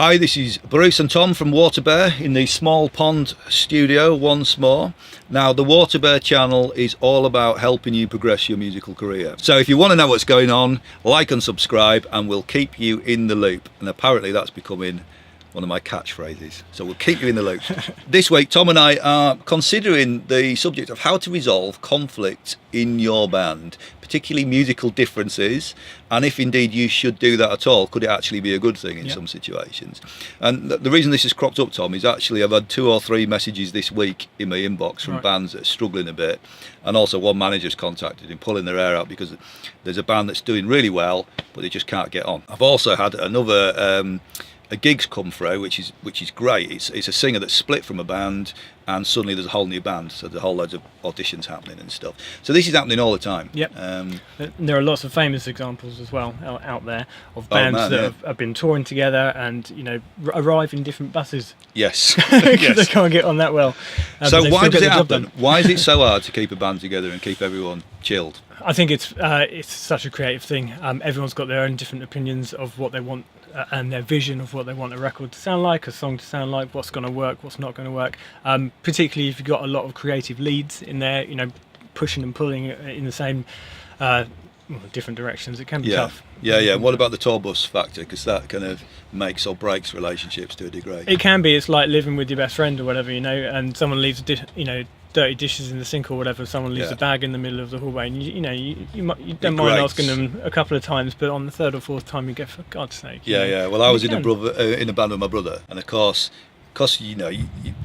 Hi, this is Bruce and Tom from WaterBear in the Small Pond studio once more. Now, the WaterBear channel is all about helping you progress your musical career. So if you want to know what's going on, like and subscribe and we'll keep you in the loop. And apparently that's becoming one of my catchphrases. So we'll keep you in the loop. This week, Tom and I are considering the subject of how to resolve conflict in your band, particularly musical differences, and if indeed you should do that at all, could it actually be a good thing in some situations? And the reason this has cropped up, Tom, is actually I've had 2 or 3 messages this week in my inbox from bands that are struggling a bit, and also one manager's contacted him, pulling their hair out because there's a band that's doing really well, but they just can't get on. I've also had another a gig's come through, which is great. It's a singer that's split from a band, and suddenly there's a whole new band, so there's a whole loads of auditions happening and stuff. So this is happening all the time. Yep. There are lots of famous examples as well out there of bands that have been touring together and arrive in different buses. Yes. Because they can't get on that well. So why does it happen? Why is it so hard to keep a band together and keep everyone chilled? I think it's such a creative thing. Everyone's got their own different opinions of what they want and their vision of what they want a record to sound like, a song to sound like, what's going to work, what's not going to work. Particularly if you've got a lot of creative leads in there, pushing and pulling in the same different directions. It can be tough. Yeah. What about the tour bus factor? Because that kind of makes or breaks relationships to a degree. It can be. It's like living with your best friend or whatever, and someone leaves dirty dishes in the sink or whatever, someone leaves a bag in the middle of the hallway, and you don't mind asking them a couple of times, but on the 3rd or 4th time you go, for God's sake. Well, I was in a band with my brother, and of course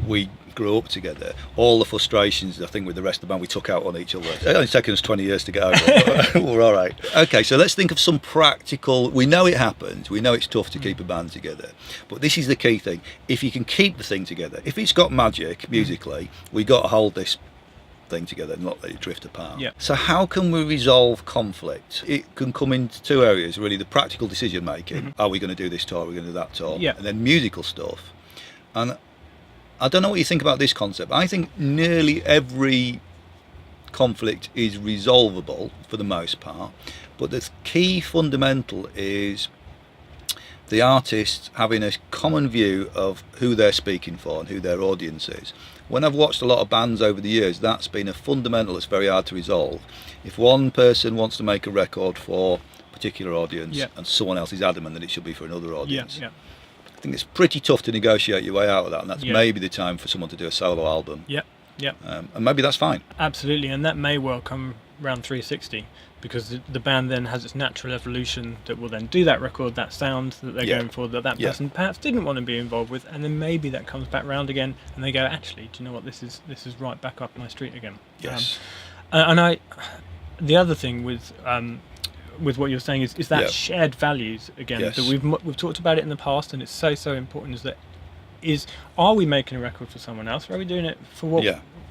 we grew up together. All the frustrations, I think, with the rest of the band we took out on each other. It only taken us 20 years to get over it, but we're all right. Okay, so let's think of some practical. We know it happens. We know it's tough to keep a band together, but this is the key thing. If you can keep the thing together, if it's got magic musically, we got to hold this thing together and not let it drift apart. So how can we resolve conflict? It can come into 2 areas, really: the practical decision making. Are we going to do this tour? Are we going to do that tour? And then musical stuff. And I don't know what you think about this concept. I think nearly every conflict is resolvable for the most part, but the key fundamental is the artist having a common view of who they're speaking for and who their audience is. When I've watched a lot of bands over the years, that's been a fundamental that's very hard to resolve. If one person wants to make a record for a particular audience and someone else is adamant that it should be for another audience, I think it's pretty tough to negotiate your way out of that, and that's maybe the time for someone to do a solo album. And maybe that's fine. Absolutely, and that may well come round 360, because the band then has its natural evolution that will then do that record, that sound that they're going for, that person perhaps didn't want to be involved with, and then maybe that comes back round again, and they go, actually, do you know what, this is right back up my street again. The other thing with what you're saying is that shared values again that we've talked about it in the past, and it's so important, are we making a record for someone else, or are we doing it for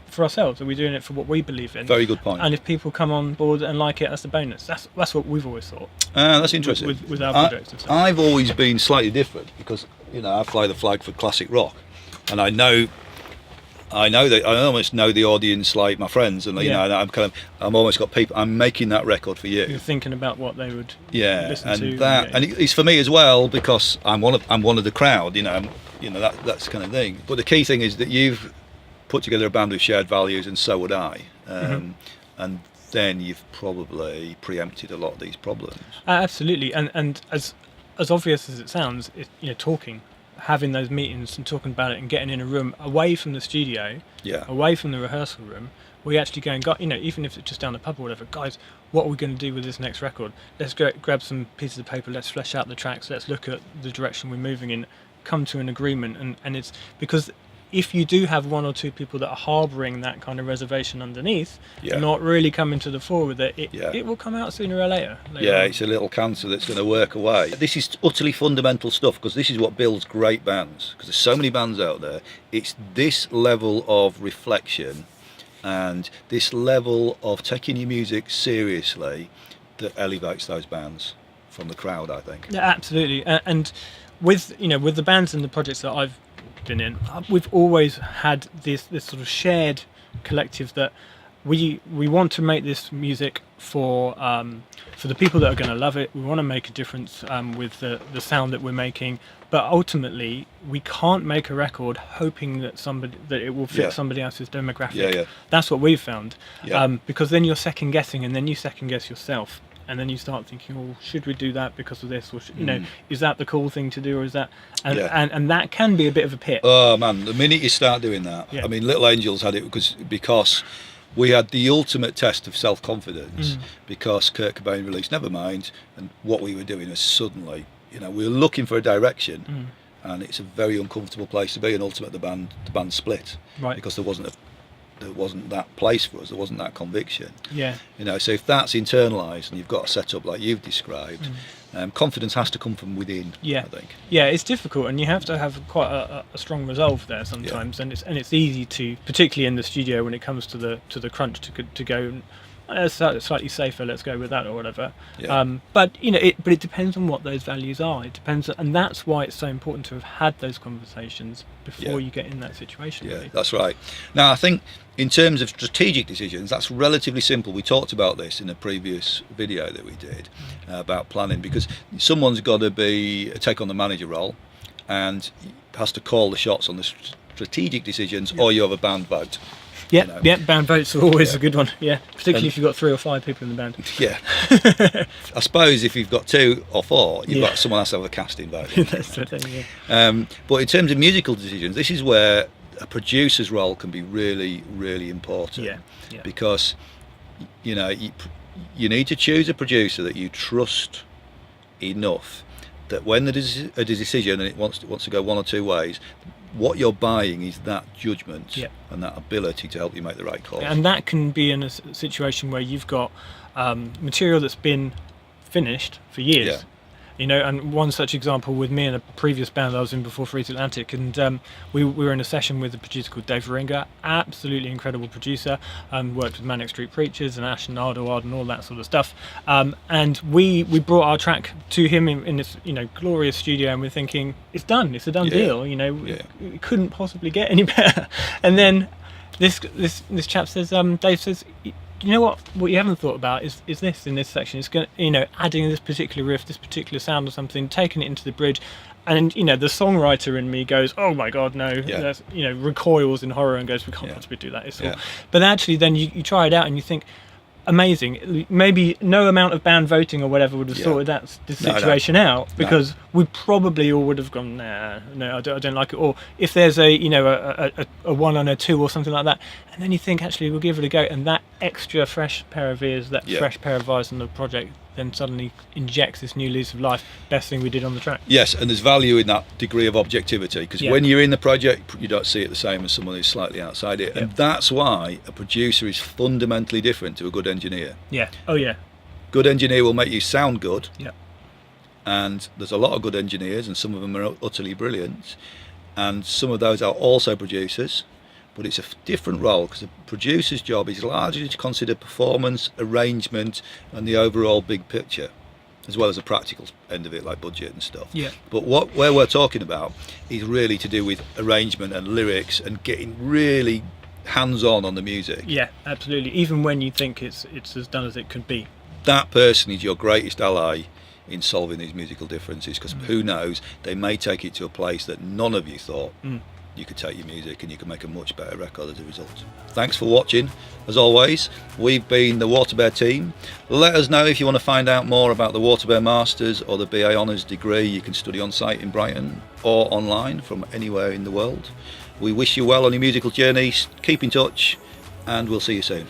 for ourselves? Are we doing it for what we believe in? Very good point. And if people come on board and like it, that's a bonus. That's what we've always thought. That's interesting. With our projects. I've always been slightly different, because I fly the flag for classic rock, and I know that I almost know the audience like my friends, and I'm almost got people. I'm making that record for you. You're thinking about what they would listen to. And it's for me as well, because I'm one of the crowd. That's the kind of thing. But the key thing is that you've put together a band with shared values, and so would I. And then you've probably preempted a lot of these problems. Absolutely, and as obvious as it sounds, talking. Having those meetings and talking about it and getting in a room away from the studio, away from the rehearsal room, we actually go and even if it's just down the pub or whatever, guys, what are we going to do with this next record? Let's go grab some pieces of paper, let's flesh out the tracks, let's look at the direction we're moving in, come to an agreement, and it's because if you do have 1 or 2 people that are harbouring that kind of reservation underneath, not really coming to the fore with it, it will come out sooner or later. It's a little cancer that's going to work away. This is utterly fundamental stuff, because this is what builds great bands, because there's so many bands out there. It's this level of reflection and this level of taking your music seriously that elevates those bands from the crowd, I think. Yeah, absolutely. And with the bands and the projects that I've been in, we've always had this sort of shared collective that we want to make this music for the people that are going to love it. We want to make a difference with the sound that we're making, but ultimately we can't make a record hoping that it will fit somebody else's demographic. That's what we've found, because then you're second guessing, and then you second guess yourself, and then you start thinking, well, should we do that because of this, or is that the cool thing to do, or is that and that can be a bit of a pit. Oh man, the minute you start doing that, I mean, Little Angels had it because we had the ultimate test of self-confidence, because Kurt Cobain released Nevermind, and what we were doing is suddenly, we were looking for a direction, and it's a very uncomfortable place to be, and ultimately the band split, because there wasn't that place for us, there wasn't that conviction. So if that's internalised and you've got a setup like you've described, confidence has to come from within. I think. It's difficult, and you have to have quite a strong resolve there sometimes, and it's easy to, particularly in the studio when it comes to the crunch, to go slightly safer, let's go with that, or whatever. But it depends on what those values are. It depends, and that's why it's so important to have had those conversations before you get in that situation. Really. That's right. Now, I think in terms of strategic decisions, that's relatively simple. We talked about this in a previous video that we did about planning, because someone's got to take on the manager role and has to call the shots on the strategic decisions, or you have a band vote. Band votes are always a good one. Particularly if you've got 3 or 5 people in the band. I suppose if you've got 2 or 4, you've got someone else to have a casting vote. That's the thing. But in terms of musical decisions, this is where a producer's role can be really, really important. Because you need to choose a producer that you trust enough that when there's a decision and it wants to go one or two ways, what you're buying is that judgment and that ability to help you make the right call. And that can be in a situation where you've got material that's been finished for years. And one such example with me and a previous band I was in before Freeze Atlantic, and we were in a session with a producer called Dave Varenga, absolutely incredible producer, worked with Manic Street Preachers and Ash and Ardawad and all that sort of stuff, and we brought our track to him in this glorious studio, and we're thinking, it's done, it's a done deal, it couldn't possibly get any better. And then this chap says, Dave says, you know what you haven't thought about is this in this section. It's going to, adding this particular riff, this particular sound or something, taking it into the bridge, and the songwriter in me goes, oh my god, no, that's, recoils in horror and goes, we can't possibly do that. It's all. But actually, then you try it out and you think, amazing. Maybe no amount of band voting or whatever would have sorted the situation out, because we probably all would have gone, no, I don't like it. Or if there's a 1 and a 2 or something like that, and then you think, actually, we'll give it a go, and that extra fresh pair of ears, that fresh pair of eyes on the project, then suddenly injects this new lease of life. Best thing we did on the track. Yes, and there's value in that degree of objectivity, because when you're in the project, you don't see it the same as someone who's slightly outside it, and that's why a producer is fundamentally different to a good engineer. Good engineer will make you sound good, and there's a lot of good engineers, and some of them are utterly brilliant, and some of those are also producers. But it's a different role, because a producer's job is largely to consider performance, arrangement, and the overall big picture, as well as the practical end of it, like budget and stuff. But where we're talking about is really to do with arrangement and lyrics and getting really hands-on the music. Absolutely. Even when you think it's as done as it could be. That person is your greatest ally in solving these musical differences, because who knows, they may take it to a place that none of you thought you could take your music, and you can make a much better record as a result. Thanks for watching. As always, we've been the WaterBear team. Let us know if you want to find out more about the WaterBear Masters or the BA Honours degree. You can study on site in Brighton or online from anywhere in the world. We wish you well on your musical journey. Keep in touch, and we'll see you soon.